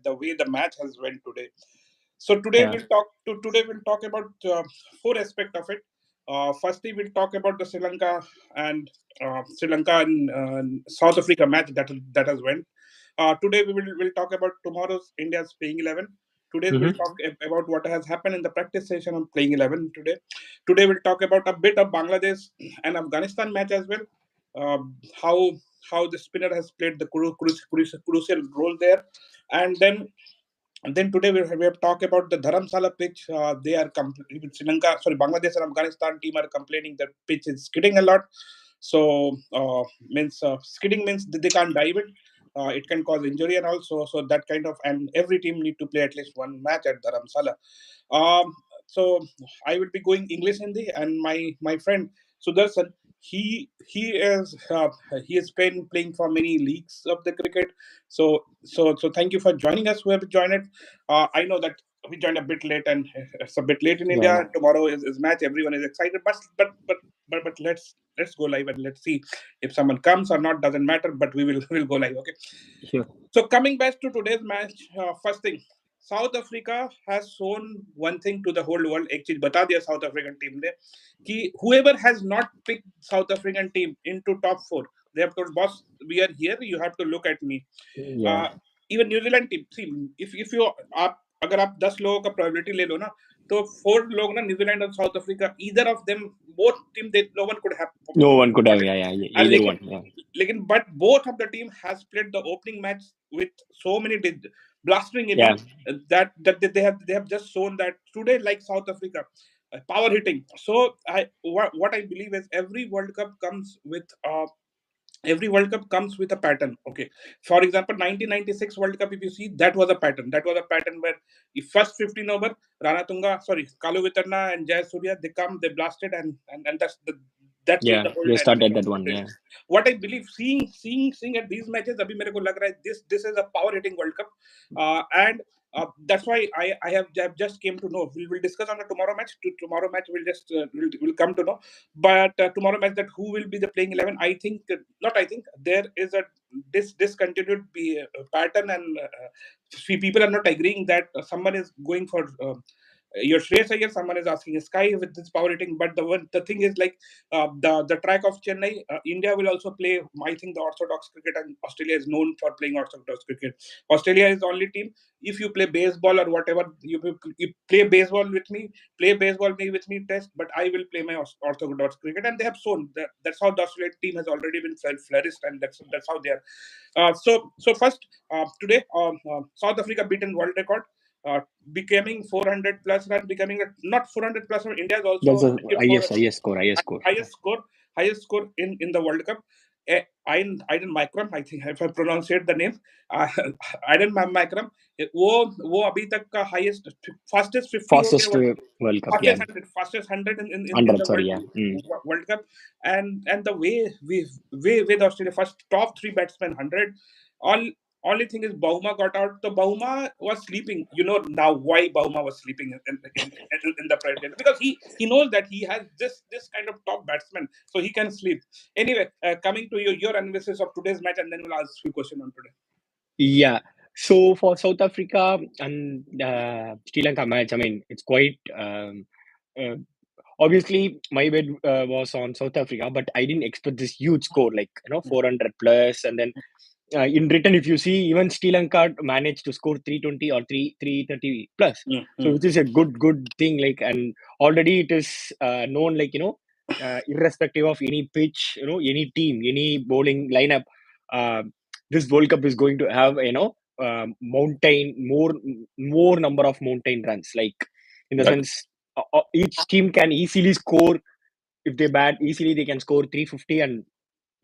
the way the match has went today. So today we'll talk about four aspects of it. Firstly, we'll talk about the Sri Lanka and South Africa match that has went. Today we will talk about tomorrow's India's playing 11. Today we'll Mm-hmm. talk about what has happened in the practice session of playing 11 today. Today we'll talk about a bit of Bangladesh and Afghanistan match as well. How the spinner has played the crucial role there, and then today we have talked about the Dharamsala pitch. They are Sri Lanka, sorry, Bangladesh and Afghanistan team are complaining that pitch is skidding a lot. So means skidding means that they can't dive it. It can cause injury and also so that kind of, and every team need to play at least one match at Dharamsala. Um, so I will be going English Hindi, and my friend Sudarshan, he is playing for many leagues of the cricket. So thank you for joining us. Who have joined it? I know that we joined a bit late, and it's a bit late in Yeah. India. Tomorrow is match. Everyone is excited, but let's go live and let's see if someone comes or not. Doesn't matter, but we will go live. Okay. Sure. So coming back to today's match, first thing, South Africa has shown one thing to the whole world. एक चीज बता दिया South African team ने कि whoever has not picked South African team into top four, they have told boss, we are here. You have to look at me. Yeah. Even New Zealand team, see, if you आप अगर आप 10 लोगों का probability ले लो ना, तो 4 लोग ना, न्यूजीलैंड और south Africa, either of them, both team, they no one could have No one could have. got it. Yeah. Either लेकिन one. Yeah. but both of the team has played the opening match with so many blustering Yeah. innings that they have just shown that today, like South Africa, power hitting. So what I believe is every World Cup comes with a pattern. Okay, for example, 1996 World Cup, if you see, that was a pattern. That was a pattern where the first 15 over, Kalu Vitarna and Jay Surya, they come, they blasted, and that changed Yeah. the whole They dynamic started of that one. cricket. Yeah. What I believe, seeing at these matches, abhi mere ko lag raha hai, this is a power hitting World Cup, and that's why I have just came to know. We'll discuss on the tomorrow match. Tomorrow match we'll just we'll come to know. But tomorrow match, that who will be the playing 11? I think not. I think there is a discontinued pattern, and people are not agreeing that someone is going for. Your Shreyas Iyer, someone is asking Sky with this power rating, but the thing is, like, the track of Chennai, India will also play. I think the orthodox cricket, and Australia is known for playing orthodox cricket. Australia is the only team. If you play baseball or whatever, you play baseball with me, with me, test. But I will play my orthodox cricket, and they have shown that that's how the Australian team has already been flourished, and that's how they are. So first, today, South Africa beaten world record. Uh, Becoming 400 plus run, becoming not 400 plus run. India is That's also the four, highest score. Highest score. highest score in the World Cup. Aiden Micron, I think, if I pronounce the name, uh, Aiden Micron, वो अभी तक का highest, fastest 50 हो Fastest गया, World Cup. Yeah. fastest 100 in 100. the Sorry. Yeah. World Cup, and the way the Australia first top three batsmen 100, all only thing is Bahuma got out. So Bahuma was sleeping. You know now why Bahuma was sleeping in the private jet, because he knows that he has this kind of top batsman, so he can sleep. Anyway, coming to your analysis of today's match, and then we'll ask you question on today. Yeah. So for South Africa and Sri Lanka match, I mean, it's quite uh, obviously my bet was on South Africa, but I didn't expect this huge score, like 400 plus, and then in return, if you see, even Sri Lanka managed to score 320 or 330 plus, so which is a good thing. Like, and already it is known, like irrespective of any pitch, any team, any bowling lineup, uh, this World Cup is going to have mountain more number of mountain runs. Like, in the That sense, each team can easily score. If they bat easily, they can score 350, and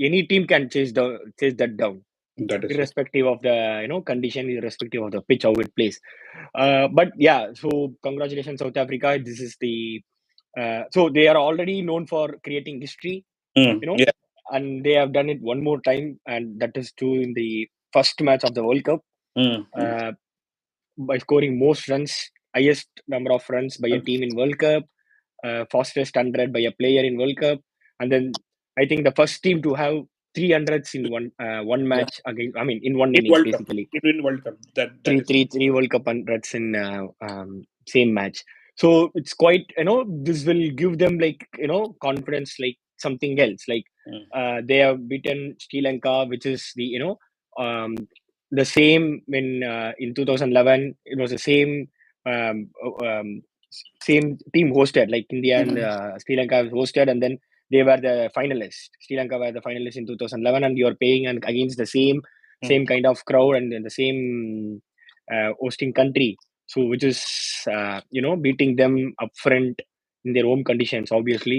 any team can chase that down, that is so. irrespective of the condition, irrespective of the pitch how it plays. But yeah, so congratulations South Africa. This is the so they are already known for creating history, Yeah. and they have done it one more time, and that is true in the first match of the World Cup, uh, by scoring most runs, highest number of runs by a team in World Cup, fastest 100 by a player in World Cup, and then I think the first team to have 300s in one Yeah. match against. I mean, in one In innings, World Cup. basically In World Cup. That three is. three three World Cup hundreds in same match. So it's quite, this will give them, like, confidence, like something else. Like Mm. they have beaten Sri Lanka, which is the um, the same in 2011. It was the um, same team hosted, like India and Mm. Sri Lanka was hosted, and then they were the finalists. Sri Lanka were the finalists in 2011, and you're paying against the Mm. same kind of crowd and then the same hosting country. So which is beating them up front in their home conditions. Obviously,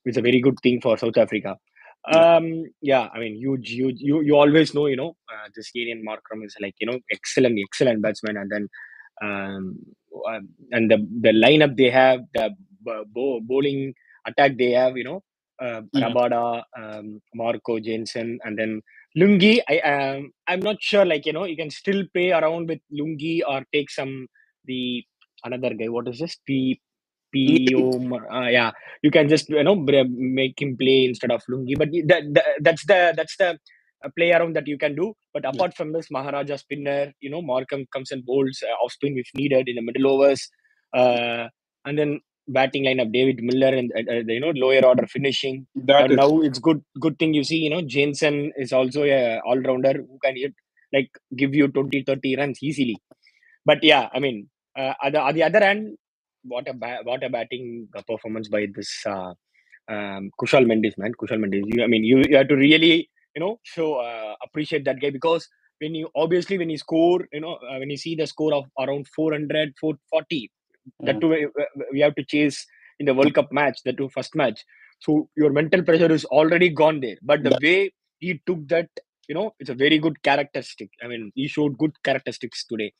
is a very good thing for South Africa. Yeah. Yeah, I mean, you always know, this Kenyan Markram is, like, excellent batsman, and then um, and the lineup they have, the bowling attack they have, Mm. Rabada, Marco Jensen, and then Lungi. I'm not sure, like, you can still play around with Lungi or take the another guy. What is this? Yeah, you can just make him play instead of Lungi. But that's the play around that you can do. But Yeah. apart from this, Maharaja spinner, Markham comes and bowls off spin if needed in the middle overs, and then batting lineup David Miller and lower order finishing. That And is. now it's good thing, you see, Jensen is also a all rounder who can hit, like, give you 20-30 runs easily. But yeah, I mean, on the other hand, what a batting performance by this Kushal Mendes, man. Kushal Mendes. I mean, you have to really, show appreciate that guy, because when you score, when you see the score of around 400, 440, that Mm. too we have to chase in the World Cup match, the two first match. So your mental pressure is already gone there. But the That, way he took that, it's a very good characteristic. I mean, he showed good characteristics today.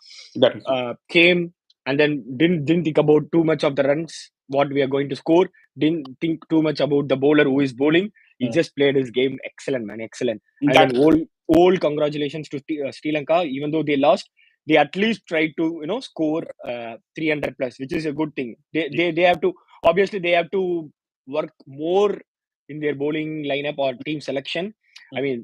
that is. Came and then didn't think about too much of the runs what we are going to score. Didn't think too much about the bowler who is bowling. He Mm. just played his game excellent, man, excellent. And then That. all congratulations to Sri Lanka. Even though they lost, they at least tried to score 300 plus, which is a good thing. They have to, obviously they have to work more in their bowling lineup or team selection. I Mm. mean,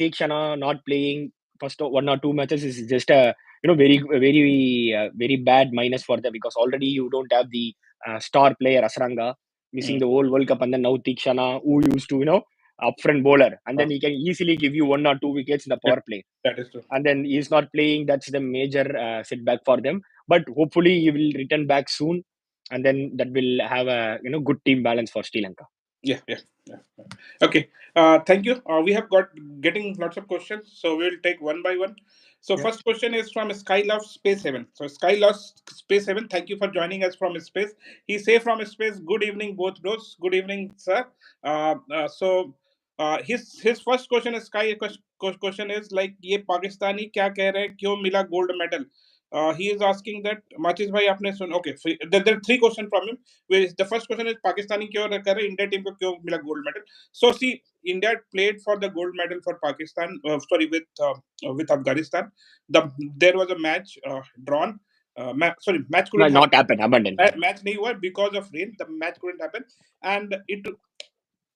Teekshana not playing first 1 or 2 matches is just a very bad minus for them, because already you don't have the star player Asranga missing Mm. the whole World Cup, and then now Tikshana, who used to upfront bowler, and Uh, then he can easily give you 1 or 2 wickets in the that, power play, that is true. and then he's not playing. That's the major setback for them. But hopefully he will return back soon, and then that will have a good team balance for Sri Lanka. Yeah, yeah, yeah. Okay. Thank you. We have got getting lots of questions, so we'll take one by one. So Yeah. first question is from Skylove Space Heaven. So Skylove Space Heaven, thank you for joining us from space. He say from space, good evening, both bros. Good evening, sir. His first question is question is like ये पाकिस्तानी क्या कह रहे हैं क्यों मिला gold medal. He is asking that Machis bhai आपने सुन. Okay, so there are three questions from him. The first question is Pakistani क्यों कर रहे India team को क्यों मिला gold medal. So see, India played for the gold medal for Pakistan. Sorry, with Afghanistan. There was a match drawn. Match couldn't Might happen. not happen, abandon. Match नहीं हुआ because of rain. The match couldn't happen, and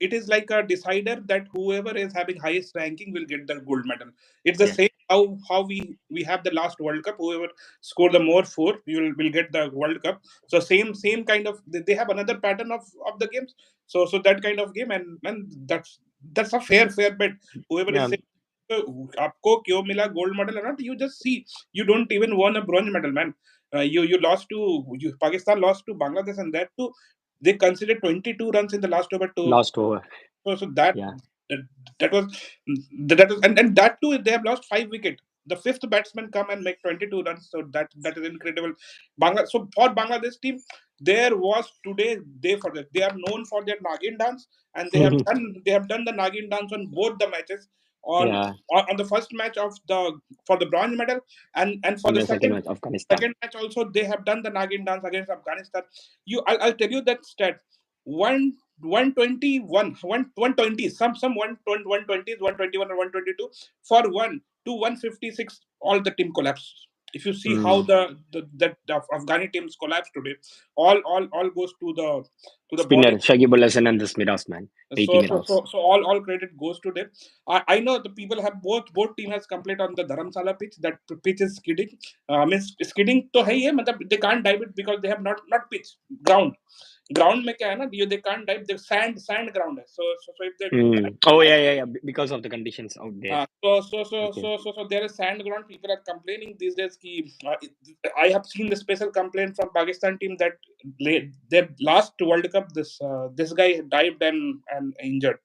it is like a decider that whoever is having highest ranking will get the gold medal. It's the Yeah. same how we have the last World Cup. Whoever score the more four, will get the World Cup. So same kind of they have another pattern of the games. So that kind of game, and that's a fair bet. Whoever is Yeah. saying आपको क्यों मिला gold medal or not, you just see, you don't even won a bronze medal, man. You lost to Pakistan lost to Bangladesh, and that too they considered 22 runs in the last over to. Last over. So Yeah. that that was and that too they have lost 5 wicket. The fifth batsman come and make 22 runs. So that is incredible. So for Bangladesh team, there was today they are known for their Nagin dance, and they have done the Nagin dance on both the matches. On Yeah. on the first match of the for the bronze medal, and for And the the second second match, Afghanistan. second match also they have done the Nagin dance against Afghanistan. I'll tell you that stat. One 121 120 some 120 120s 121 or 122 for 1 to 156 all the team collapsed. If you see how Mm. the Afghani teams collapsed today, all goes to the Spinner, bowling. Shaggy Bulasan and the Smithas, man. So 18 so runs. so all credit goes to them. I know the people have both team has complained on the Dharamsala pitch that pitch is skidding. Means skidding तो है ही है मतलब they can't dive it because they have not pitch ground. Ground में क्या है ना they can't dive the sand ground है. So if they do that. Oh yeah. Because of the conditions out there. Okay. So there is sand ground. People are complaining these days. I have seen the special complaint from Pakistan team that their last World Cup, this guy dived and injured.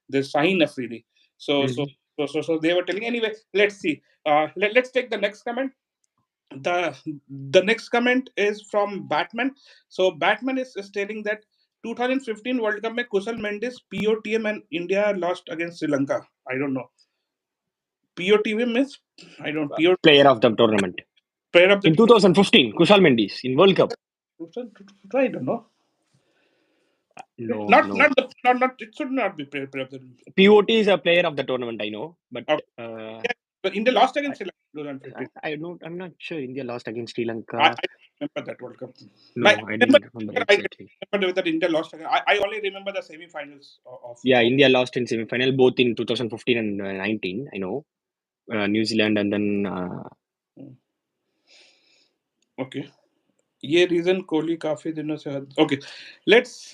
This Sahin Afridi. So they were telling. Anyway, let's see. Let's take the next comment. The next comment is from Batman. So Batman is telling that 2015 World Cup में Kusal Mendes, POTM and India lost against Sri Lanka. I don't know. POTM means I don't Player of the tournament. player of the In 2015, Kushal Mendes in World Cup. I don't know. No. Not it should not be player of the POT is a player of the tournament, I know, but yeah, but India lost against Sri Lanka 2015. I'm not sure India lost against Sri Lanka. I remember that World Cup. No, I didn't remember exactly. I remember whether India lost again. I only remember the semi-finals of India lost in semi-final both in 2015 and 19. I know. New Zealand and then. Okay. ये reason Kohli काफी दिनों से okay let's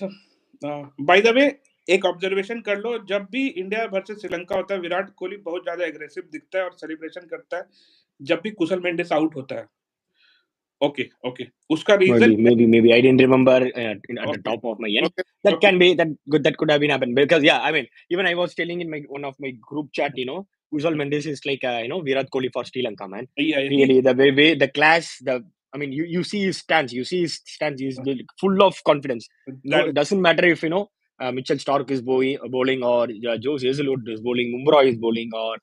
by the way एक observation कर लो जब भी India versus Sri Lanka होता है विराट कोहली बहुत ज्यादा एग्रेसिव दिखता है और सेलिब्रेशन करता है जब भी कुशल मेंडिस आउट होता है okay उसका reason maybe I didn't remember at the top of my head. That can be that could have been happened because I mean even I was telling in one of my group chat Kushal Mendes is like Virat Kohli for Sri Lanka, man. Really the way the class I mean you see his stance he's full of confidence. It doesn't matter if Mitchell Stark is bowling or Joe Hazelwood is bowling, Mumra is bowling or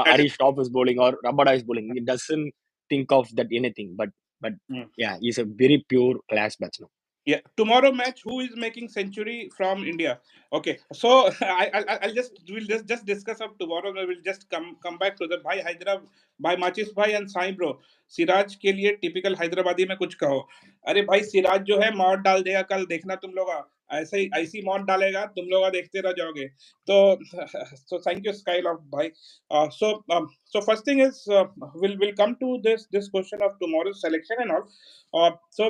Harish Rauf is bowling or Rabada is bowling. It doesn't think of that anything but he's a very pure class batsman. Yeah, tomorrow match, who is making century from India? Okay, so we'll just discuss of tomorrow. We'll just come back to the भाई Hyderabad, भाई Machis भाई and Sai bro. Siraj के लिए typical Hyderabadi में कुछ कहो. अरे भाई सिराज जो है मौत डाल देगा कल देखना तुम लोग ऐसी मौत डालेगा तुम लोग देखते रह जाओगे. So thank you Skylove भाई. So first thing is we'll come to this question of tomorrow's selection and all. So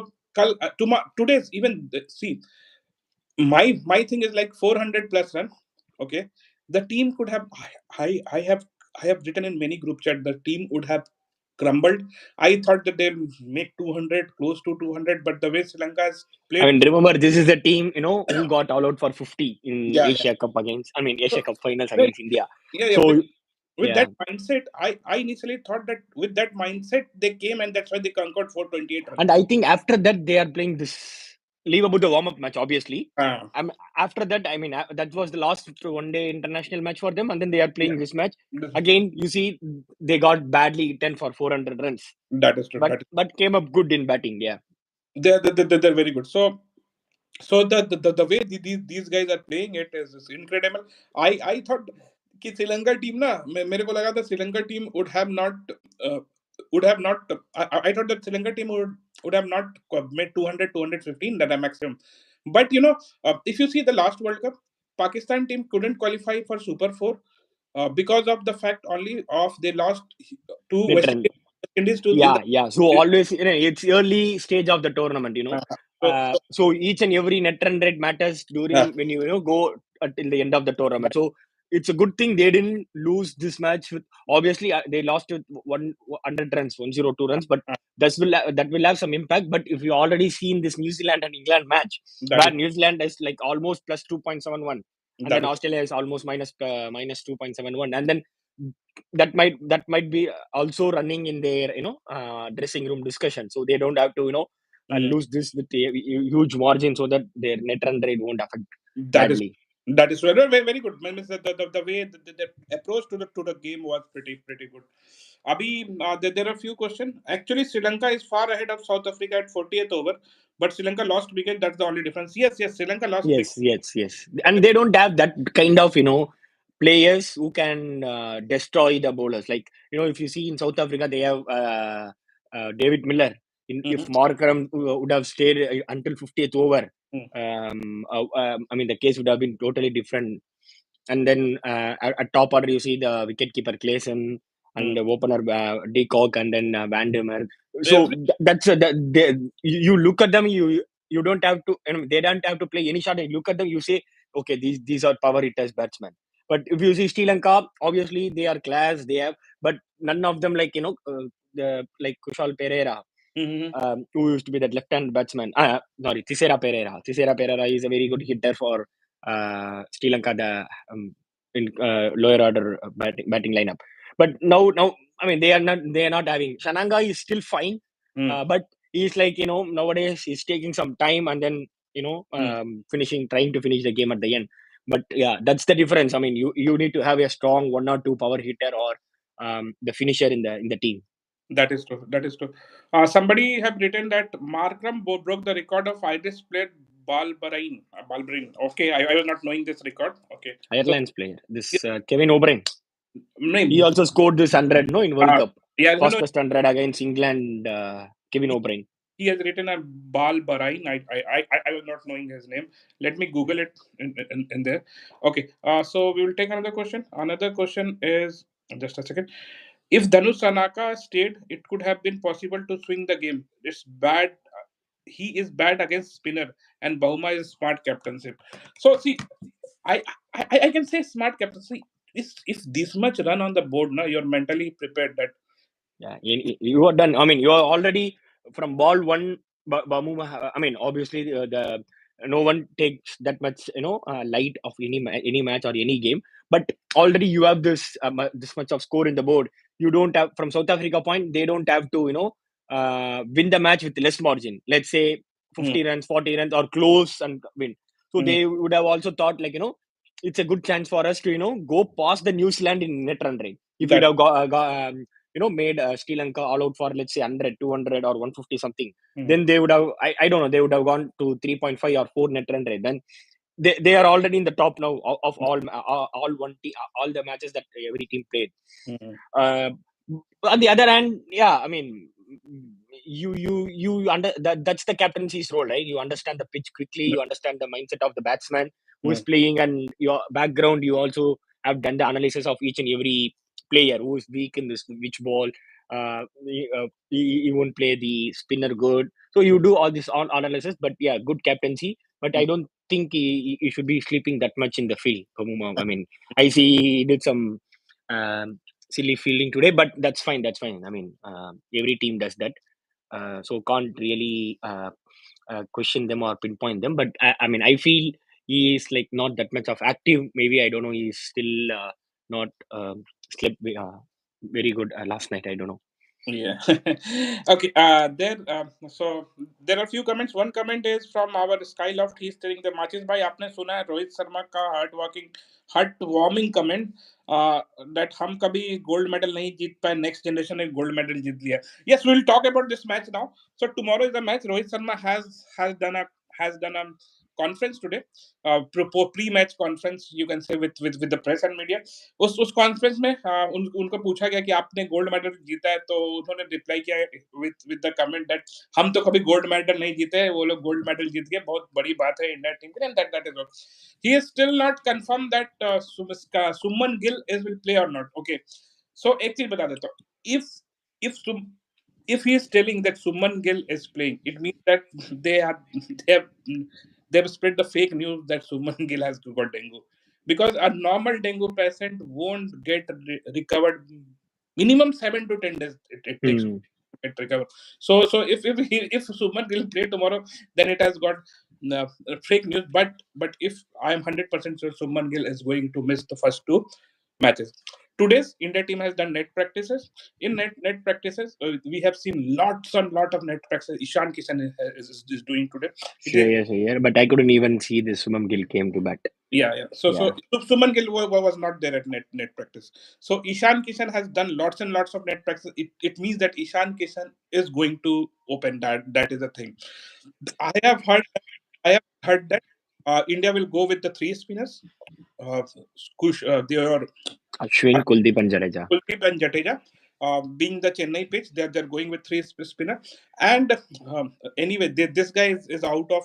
today's even see my thing is like 400 plus run. Okay, the team could have I have written in many group chat the team would have crumbled. I thought that they'll make 200 close to 200 but the way Sri Lanka has played. I mean remember this is a team who got all out for 50 in Asia Cup Asia Cup finals against India. So with that mindset, I initially thought that with that mindset they came and that's why they conquered 428 runs. And I think after that they are playing this. Leave about the warm-up match, obviously. After that, I mean, that was the last one-day international match for them, and then they are playing this match. Again, you see, they got badly 10 for 400 runs. That is true. But came up good in batting, They're very good. So the way these guys are playing it is incredible. I thought कि Sri Lanka team ना मेरे को लगा था Sri Lanka team would have not I thought that Sri Lanka team would have not made 200 215 that are maximum. But if you see the last World Cup, Pakistan team couldn't qualify for Super 4 because of the fact only of they lost to West Indies. So always it's early stage of the tournament, so each and every net run rate matters during when you go until the end of the tournament. So it's a good thing they didn't lose this match. Obviously, they lost with 100 runs, 102 runs, but that will have some impact. But if you already seen this New Zealand and England match, where New Zealand is like almost plus 2.71, and then Australia is almost minus 2.71, and then that might be also running in their dressing room discussion, so they don't have to lose this with a huge margin, so that their net run rate won't affect badly. That is very, very good. The way the approach to the game was pretty good. There are a few questions. Actually, Sri Lanka is far ahead of South Africa at 40th over, but Sri Lanka lost wicket. That's the only difference. Yes, Sri Lanka lost. Yes. And they don't have that kind of players who can destroy the bowlers. Like if you see in South Africa, they have David Miller. If Markram would have stayed until 50th over, Mm. I mean, the case would have been totally different. And then at top order, you see the wicketkeeper Clayson and Mm. the opener De Kock and then Van der Merwe. So Every that's you look at them, you don't have to, they don't have to play any shot. You look at them, you say, okay, these are power hitters batsmen. But if you see Sri Lanka, obviously they are class, they have, but none of them like the like Kushal Pereira, Mhm. who used to be that left-hand batsman. Sorry, Thisera Pereira. Thisera Pereira is a very good hitter for Sri Lanka, the in lower order batting lineup. But now, I mean, they are not having. Shananga is still fine, Mm. but he's like nowadays he's taking some time and then Mm. trying to finish the game at the end. But yeah, that's the difference. I mean, you need to have a strong one or two power hitter or the finisher in the team. That is true. That is true. Somebody have written that Markram broke the record of Irish player Balbarain. Balbarain. Okay, I was not knowing this record. Okay, so Ireland's player, yeah, this Kevin O'Brien. He name. also scored this 100 no in World Cup. Yeah, no, no. Fastest 100 against England, Kevin He, O'Brien. he has written a Balbarain. I was not knowing his name. Let me Google it in there. Okay. So we will take another question. Another question is just a second. If Dhanush Sanaka stayed, it could have been possible to swing the game. It's bad. He is bad against spinner, and Bauma is smart captainship. So see, I I can say smart captaincy. If this much run on the board, now you're mentally prepared that. Yeah, you are done. I mean, you are already from ball one. I mean, obviously, no one takes that much, light of any match or any game. But already you have this much of score in the board. You don't have from South Africa point. They don't have to, win the match with less margin. Let's say Mm, 50 runs, 40 runs, or close and win. So mm, they would have also thought like it's a good chance for us to go past the New Zealand in net run rate. If you'd that. have made Sri Lanka all out for let's say 100, 200 or 150 something, Mm, then they would have I don't know, they would have gone to 3.5 or 4 net run rate. Then they are already in the top now of all the matches that every team played. mm, uh, on the other hand, yeah, I mean, you that's the captaincy's role, right? You understand the pitch quickly, you understand the mindset of the batsman who is mm, playing, and your background, you also have done the analysis of each and every player who is weak in this which ball. He won't play the spinner good, so you do all this on analysis. But yeah, good captaincy, but I mm. don't think he should be sleeping that much in the field. I mean, I see he did some silly fielding today, but that's fine. That's fine. I mean, every team does that, so can't really question them or pinpoint them. But I mean, I feel he is like not that much of active. Maybe I don't know. He's still not slept very good last night. I don't know. Yeah. Okay. So there are few comments. One comment is from our Skyloft. He's telling the matches by आपने सुना है रोहित शर्मा का heart warming comment that हम कभी gold medal नहीं जीत पाए next generation ने gold medal जीत लिया. Yes, we'll talk about this match now. So tomorrow is the match. Rohit Sharma has done a conference today, pre-match conference you can say with the press and media. उस conference में उनको पूछा गया कि आपने gold medal जीता है, तो उन्होंने रिप्लाई किया विद द कमेंट दैट हम तो कभी गोल्ड मेडल नहीं जीते, वो लोग गोल्ड मेडल जीत गए, बहुत बड़ी बात है इंडिया टीम के लिए, and that is all. He is still not confirm that Suman Gill is will play और नॉट. ओके, सो एक चीज बता देता हूँ. If if he is telling that Suman Gill is playing, it means that they are they have they have spread the fake news that Suman Gill has got dengue, because a normal dengue patient won't get recovered. Minimum 7 to 10 days it takes to Hmm. get recovered. So if Suman Gill play tomorrow, then it has got uh, fake news. But if I am 100% sure Suman Gill is going to miss the first two matches. Today's India team has done net practices. In net practices, we have seen lots and lot of net practices. Ishan Kishan is doing today. It is, Shreyas Iyer, but I couldn't even see this Sumam Gill came to bat. yeah. So Yeah. Suman Gill was not there at net practice. So Ishan Kishan has done lots and lots of net practice. It means that Ishan Kishan is going to open. That is a thing. I have heard I have heard that India will go with the three spinners. They are Ashwin, Kuldeep, and Jadeja. Kuldeep and Jadeja. being the Chennai pitch, they're going with three spinner. And anyway, this guy is out of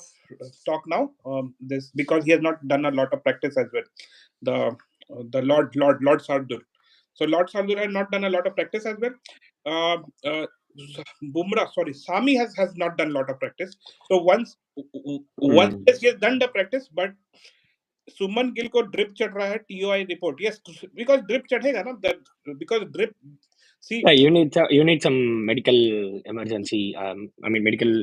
stock now. This because he has not done a lot of practice as well. The Lord Sardur. So Lord Sardur had not done a lot of practice as well. Uh, uh, Sami has not done a lot of practice. So once Mm. yes, he has done the practice, but Suman Gill को drip चढ़ रहा है TOI report yes because drip चढ़ेगा ना because drip सी Yeah, you need some medical emergency. I mean, medical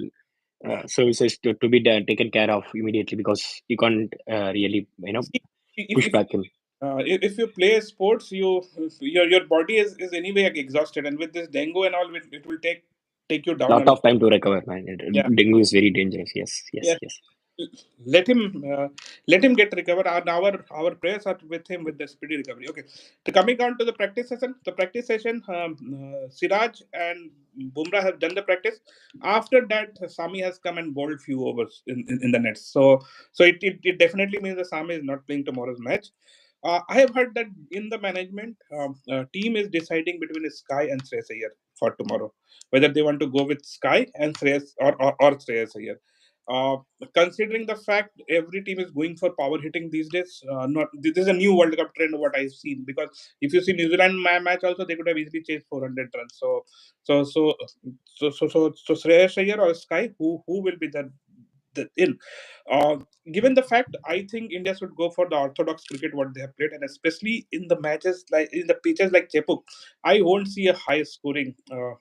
services to be taken care of immediately, because you can't really push if back him. if you play sports your body is anyway exhausted and with this dengue and all it will take you down a Lot lot. of time to recover, man. Yeah. Dengue is very dangerous. Yes, yes, Yeah, yes. let him let him get recovered. And our prayers are with him with the speedy recovery. Okay, so coming on to the practice session. The practice session, Siraj and Bumrah have done the practice. After that, Sami has come and bowled few overs in the nets. So it definitely means that Sami is not playing tomorrow's match. I have heard that in the management team is deciding between Sky and Shreyas Iyer for tomorrow, whether they want to go with Sky and Shreyas or Shreyas Iyer. Uh, Considering the fact every team is going for power hitting these days, not this is a new World Cup trend what I've seen. Because if you see New Zealand match also, they could have easily chased 400 runs. So Shreyas Iyer or Sky, who will be the in? Uh, Given the fact, I think India should go for the orthodox cricket what they have played, and especially in the matches like in the pitches like Chepuk, I won't see a high scoring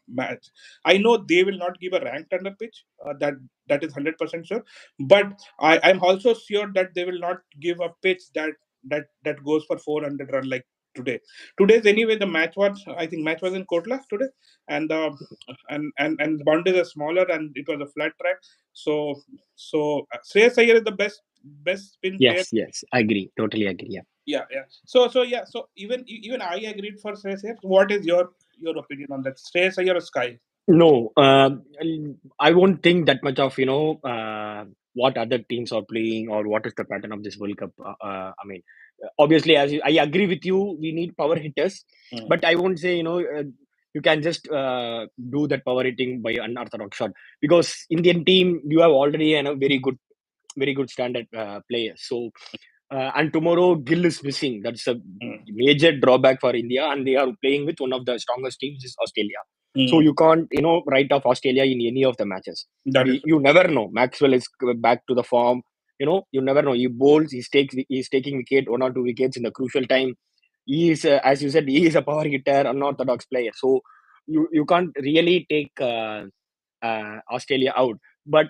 match. I know they will not give a ranked under pitch. That is 100% sure. But I'm also sure that they will not give a pitch that goes for 400 run like today. Today's anyway the match was I think match was in Kotla today, and and the boundaries are smaller and it was a flat track. So Shreyas Iyer is the best spin player. Yes, yes. I agree. Totally agree. Yeah. Yeah, yeah. So even I agreed for Shreyas Iyer. What is your opinion on that? Shreyas Iyer or Sky? No, I won't think that much of what other teams are playing or what is the pattern of this World Cup. I mean, obviously, I agree with you. We need power hitters, Mm, but I won't say you can just do that power hitting by unorthodox shot, because Indian team you have already very good standard players. So and tomorrow Gill is missing. That's a mm, major drawback for India, and they are playing with one of the strongest teams is Australia. So mm. you can't write off Australia in any of the matches. That is You never know. Maxwell is back to the form. You never know. He bowls. He's taking wicket, 1 or 2 wickets in the crucial time. He is, as you said, he is a power hitter, unorthodox player. So you can't really take Australia out. But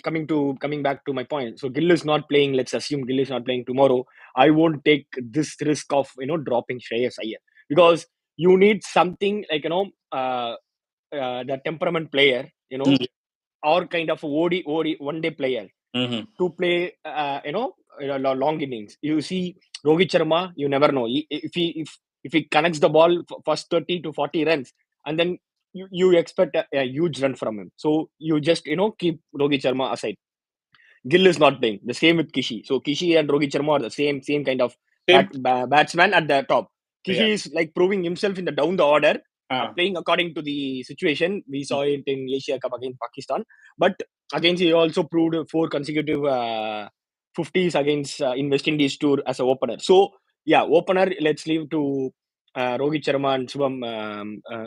coming back to my point, so Gill is not playing. Let's assume Gill is not playing tomorrow. I won't take this risk of dropping Shreyas Iyer, because you need something like the temperament player, mm, or kind of OD 1 day player mhm, to play long innings. You see Rohit Sharma, you never know. If he connects the ball first 30 to 40 runs, and then you expect a huge run from him. So you just keep Rohit Sharma aside. Gill is not playing. The same with Kishi. So Kishi and Rohit Sharma are the same kind of same. batsman at the top. Yeah. Kishi is like proving himself in the down the order, Ah. playing according to the situation. We saw it in Asia Cup against Pakistan, but against he also proved 4 consecutive 50s against in West Indies tour as a opener. So yeah, opener. Let's leave to Rohit Sharma and Shubham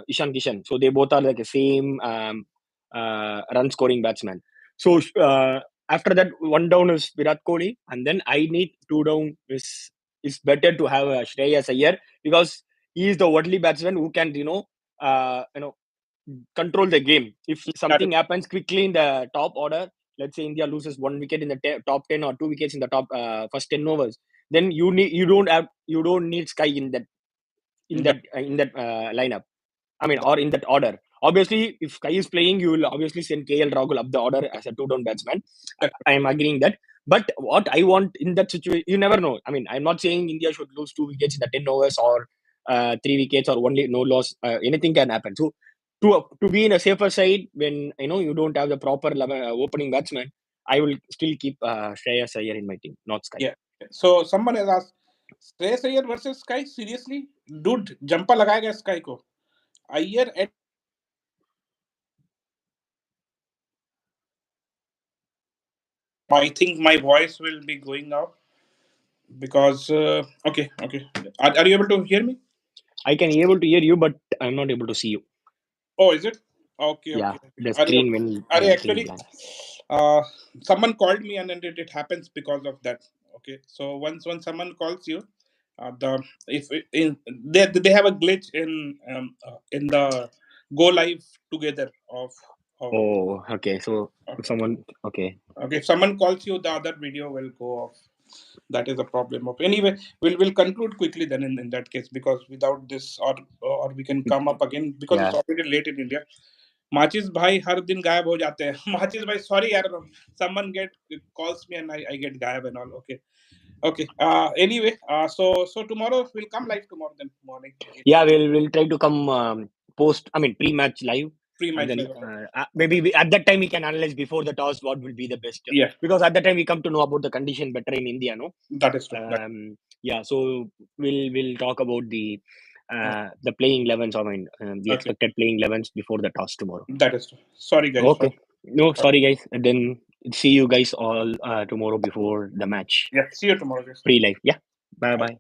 Ishan Kishan. So they both are like the same run scoring batsman. So after that, one down is Virat Kohli, and then I need two down is better to have Shreyas Iyer, because he is the only batsman who can uh, you know control the game. If That is, something happens quickly in the top order, let's say India loses 1 wicket in the top 10 or 2 wickets in the top first 10 overs, then you don't need Sky that, in that lineup. I mean, or in that order. Obviously, if Kai is playing, you will obviously send KL Rahul up the order as a two-down batsman. I am agreeing that. But what I want in that situation, you never know. I mean, I'm not saying India should lose 2 wickets in the 10 overs, or 3 wickets, or only no loss. Anything can happen. So to be in a safer side, when you don't have the proper opening batsman, I will still keep Shreyas Iyer in my team, not Sky. yeah. So someone has asked Shreyas Iyer versus sky, seriously dude, Zampa लगाएगा sky को. Iyer at I think my voice will be going out because okay. Are you able to hear me? I can able to hear you, but I'm not able to see you. Oh, is it? Okay. Yeah, the Are screen when became actually, blank. uh, someone called me and then it happens because of that. Okay, so once when someone calls you, the if it- in they have a glitch in the go live together of Oh, okay. So someone, okay. okay. If someone calls you, the other video will go off. That is a problem of anyway. We'll conclude quickly then in that case, because without this or we can come up again because Yeah. it's already late in India. माचिस भाई हर दिन गायब हो जाते हैं. माचिस भाई sorry यार, someone calls me and I get गायब and all. Okay. Anyway, so tomorrow we'll come live tomorrow then morning. Yeah, we'll try to come post. I mean, pre-match live, and Pre-match then live. maybe at that time we can analyze before the toss what will be the best. Yeah, Because at that time we come to know about the condition better in India, no? that is true. Yeah, so we'll talk about the playing 11s. I mean, the Okay, expected playing 11s before the toss tomorrow. that is true. Sorry guys. Okay. No, sorry guys. And then see you guys all tomorrow before the match Yeah, see you tomorrow guys. pre-live. Yeah. Bye Bye. bye.